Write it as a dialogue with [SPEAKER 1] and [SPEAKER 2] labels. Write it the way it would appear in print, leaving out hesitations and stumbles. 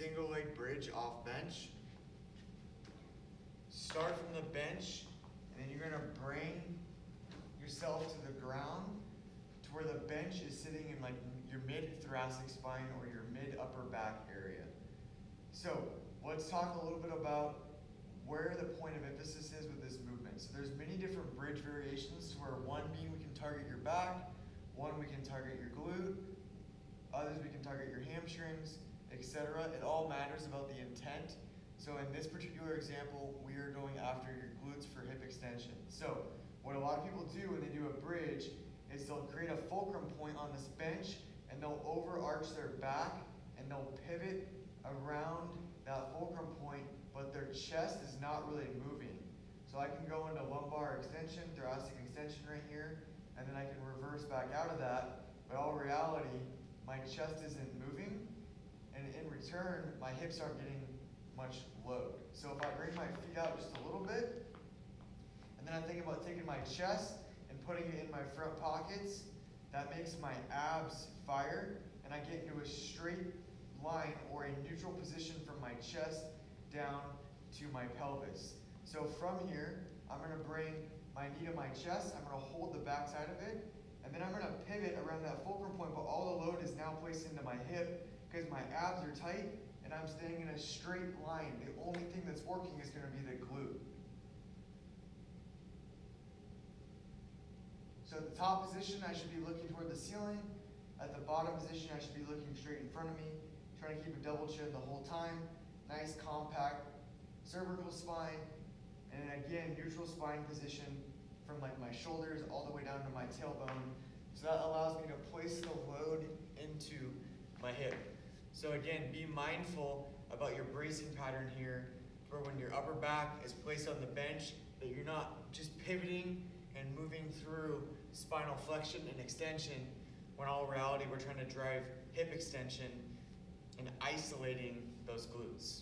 [SPEAKER 1] single leg bridge off bench. Start from the bench, and then you're gonna bring yourself to the ground to where the bench is sitting in like your mid-thoracic spine or your mid-upper back area. So let's talk a little bit about where the point of emphasis is with this movement. So there's many different bridge variations, where one being we can target your back, one we can target your glute, others we can target your hamstrings, etc. It all matters about the intent. So in this particular example, we are going after your glutes for hip extension. So what a lot of people do when they do a bridge is they'll create a fulcrum point on this bench, and they'll overarch their back, and they'll pivot around that fulcrum point, but their chest is not really moving. So I can go into lumbar extension, thoracic extension right here, and then I can reverse back out of that, but all reality, my chest isn't moving, and in return, my hips aren't getting much load. So if I bring my feet out just a little bit, and then I'm thinking about taking my chest and putting it in my front pockets, that makes my abs fire, and I get into a straight line or a neutral position from my chest down to my pelvis. So from here, I'm going to bring my knee to my chest, I'm going to hold the back side of it, and then I'm going to pivot around that fulcrum point, but all the load is now placed into my hip because my abs are tight and I'm staying in a straight line. The only thing that's working is going to be the glute. So at the top position, I should be looking toward the ceiling. At the bottom position, I should be looking straight in front of me, trying to keep a double chin the whole time. Nice, compact cervical spine. And then again, neutral spine position from like my shoulders all the way down to my tailbone. So that allows me to place the load into my hip. So again, be mindful about your bracing pattern here, for when your upper back is placed on the bench, that you're not just pivoting and moving through spinal flexion and extension, when in all reality we're trying to drive hip extension and isolating those glutes.